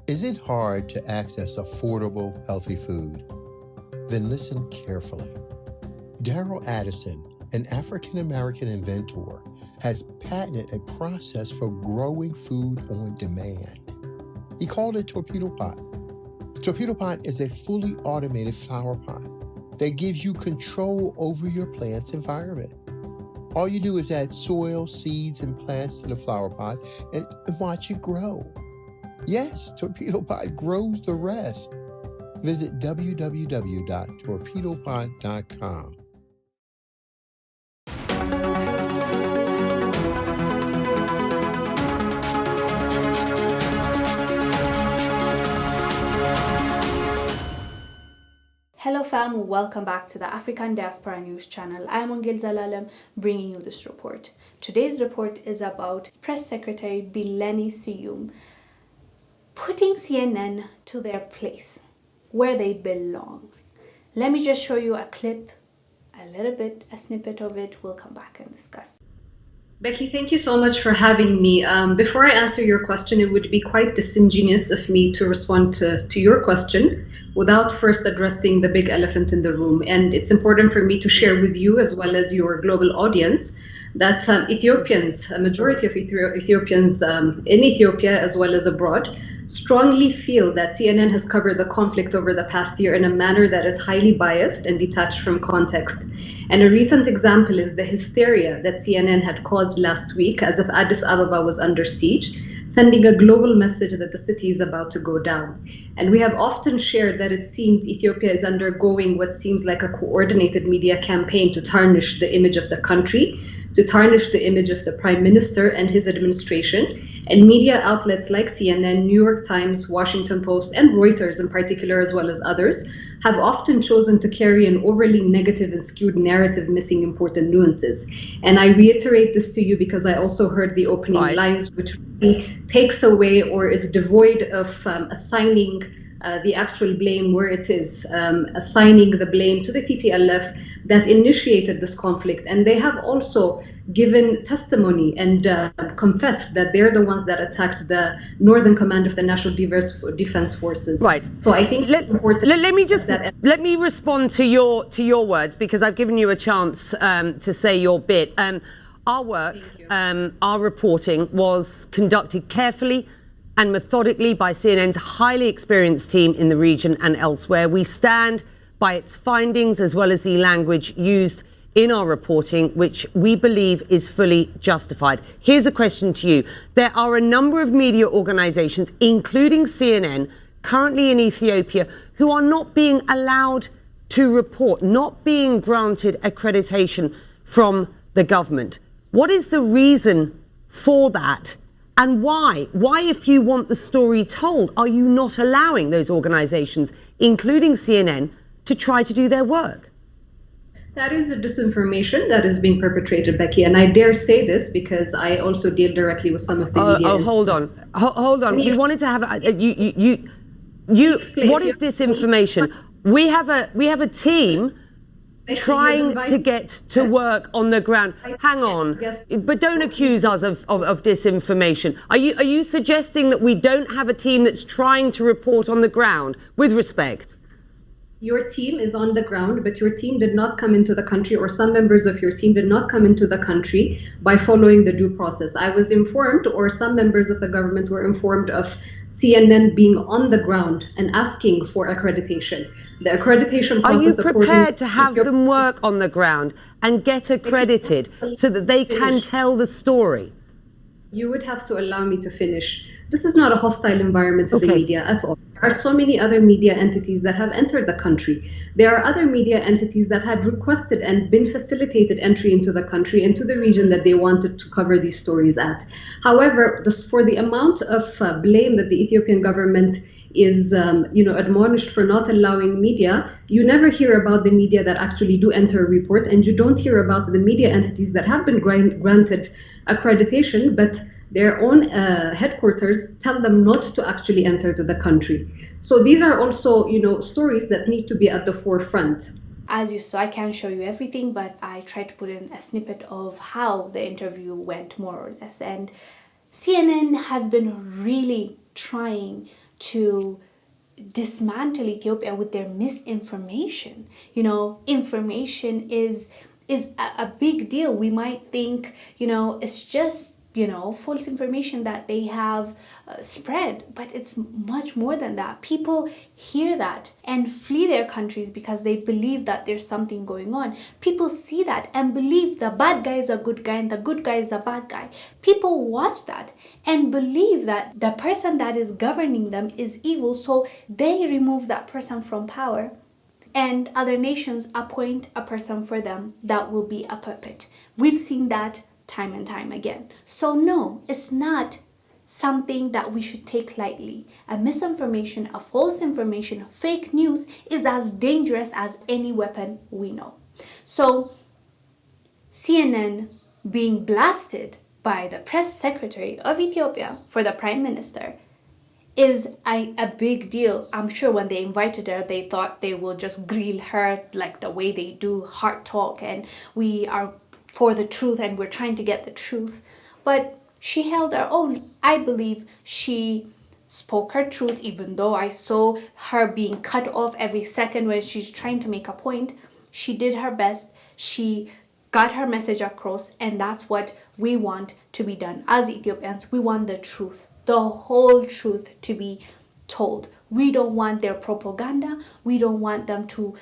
Is it hard to access affordable, healthy food? Then listen carefully. Daryl Addison, an African-American inventor, has patented a process for growing food on demand. He called it Torpedo Pot. Torpedo Pot is a fully automated flower pot that gives you control over your plant's environment. All you do is add soil, seeds, and plants to the flower pot and watch it grow. Yes, Torpedo Pot grows the rest. Visit www.torpedopot.com. Hello fam, welcome back to the African Diaspora News channel. I'm Wongel Zelalem bringing you this report. Today's report is about Press Secretary Billene Seyoum putting CNN to their place, where they belong. Let me just show you a clip, a snippet of it. We'll come back and discuss. Becky, thank you so much for having me. Before I answer your question, it would be quite disingenuous of me to respond to your question without first addressing the big elephant in the room. And it's important for me to share with you, as well as your global audience, that Ethiopians, a majority of Ethiopians in Ethiopia as well as abroad, strongly feel that CNN has covered the conflict over the past year in a manner that is highly biased and detached from context. And a recent example is the hysteria that CNN had caused last week as if Addis Ababa was under siege, sending a global message that the city is about to go down. And we have often shared that it seems Ethiopia is undergoing what seems like a coordinated media campaign to tarnish the image of the country, to tarnish the image of the Prime Minister and his administration. And media outlets like CNN, New York Times, Washington Post, and Reuters in particular, as well as others, have often chosen to carry an overly negative and skewed narrative, missing important nuances. And I reiterate this to you because I also heard the opening lines, which really takes away or is devoid of assigning the actual blame where it is, assigning the blame to the TPLF that initiated this conflict. And they have also given testimony and confessed that they're the ones that attacked the Northern Command of the National Defense Forces. Right. So I think it's important. Let me respond to your words, because I've given you a chance to say your bit. Our work, our reporting was conducted carefully and methodically by CNN's highly experienced team in the region and elsewhere. We stand by its findings as well as the language used in our reporting, which we believe is fully justified. Here's a question to you. There are a number of media organizations, including CNN, currently in Ethiopia, who are not being allowed to report, not being granted accreditation from the government. What is the reason for that? And why? Why, if you want the story told, are you not allowing those organizations, including CNN, to try to do their work? That is a disinformation that is being perpetrated, Becky. And I dare say this because I also deal directly with some of the media. Oh, hold on. Hold on. We wanted to have what is disinformation? We have a team trying to get to work on the ground. Hang on, but don't accuse us of disinformation. Are you suggesting that we don't have a team that's trying to report on the ground? With respect. Your team is on the ground, but your team did not come into the country, or some members of your team did not come into the country by following the due process. I was informed, or some members of the government were informed, of CNN being on the ground and asking for accreditation. The accreditation process. Are you prepared to have them work on the ground and get accredited so that they can tell the story? You would have to allow me to finish. This is not a hostile environment to the media at all. There are so many other media entities that have entered the country. There are other media entities that had requested and been facilitated entry into the country, into the region that they wanted to cover these stories at. However, for the amount of blame that the Ethiopian government is admonished for not allowing media, you never hear about the media that actually do enter a report, and you don't hear about the media entities that have been granted accreditation, but their own headquarters tell them not to actually enter to the country. So these are also, stories that need to be at the forefront. As you saw, I can't show you everything, but I tried to put in a snippet of how the interview went, more or less. And CNN has been really trying to dismantle Ethiopia with their misinformation. You know, information is a big deal. We might think, you know, it's just, you know, false information that they have spread, but it's much more than that. People hear that and flee their countries because they believe that there's something going on. People see that and believe the bad guy is a good guy and the good guy is the bad guy. People watch that and believe that the person that is governing them is evil, so they remove that person from power, and other nations appoint a person for them that will be a puppet. We've seen that time and time again. So no, it's not something that we should take lightly. A misinformation, a false information, fake news is as dangerous as any weapon we know. So CNN being blasted by the press secretary of Ethiopia for the prime minister is a big deal. I'm sure when they invited her, they thought they will just grill her like the way they do hard talk, and we are for the truth and we're trying to get the truth. But she held her own. I believe she spoke her truth, even though I saw her being cut off every second when she's trying to make a point. She did her best. She got her message across, and that's what we want to be done. As Ethiopians, we want the truth, the whole truth to be told. We don't want their propaganda. We don't want them to,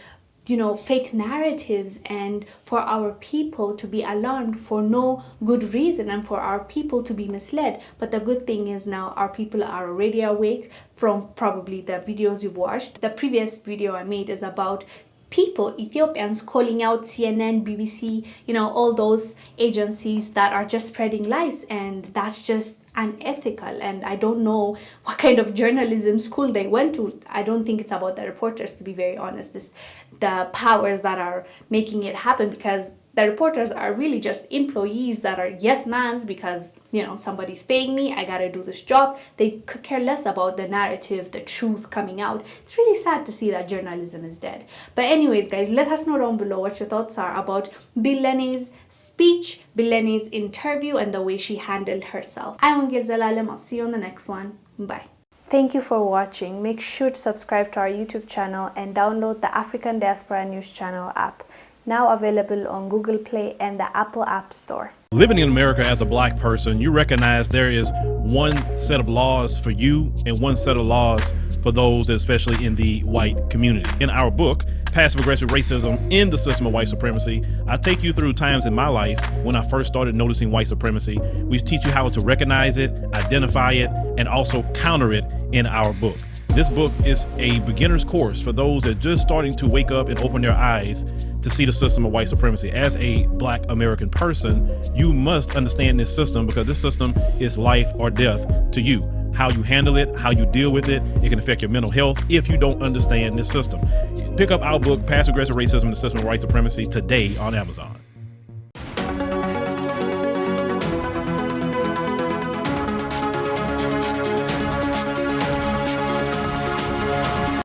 you know, fake narratives and for our people to be alarmed for no good reason and for our people to be misled. But the good thing is now our people are already awake from probably the videos you've watched. The previous video I made is about people, Ethiopians, calling out CNN, BBC, you know, all those agencies that are just spreading lies, and that's just unethical. And I don't know what kind of journalism school they went to. I don't think it's about the reporters, to be very honest. It's the powers that are making it happen, because the reporters are really just employees that are yes mans because, you know, somebody's paying me, I gotta do this job. They could care less about the narrative, the truth coming out. It's really sad to see that journalism is dead. But anyways, guys, let us know down below what your thoughts are about Bilene's speech, Bilene's interview, and the way she handled herself. I'm Wongel Zelalem. I'll see you on the next one. Bye. Thank you for watching. Make sure to subscribe to our YouTube channel and download the African Diaspora News Channel app, now available on Google Play and the Apple App Store. Living in America as a black person, you recognize there is one set of laws for you and one set of laws for those, especially in the white community. In our book, Passive Aggressive Racism in the System of White Supremacy, I take you through times in my life when I first started noticing white supremacy. We teach you how to recognize it, identify it, and also counter it in our book. This book is a beginner's course for those that are just starting to wake up and open their eyes to see the system of white supremacy. As a black American person, you must understand this system, because this system is life or death to you. How you handle it, how you deal with it, it can affect your mental health if you don't understand this system. Pick up our book, Passive Aggressive Racism in the System of White Supremacy, today on Amazon.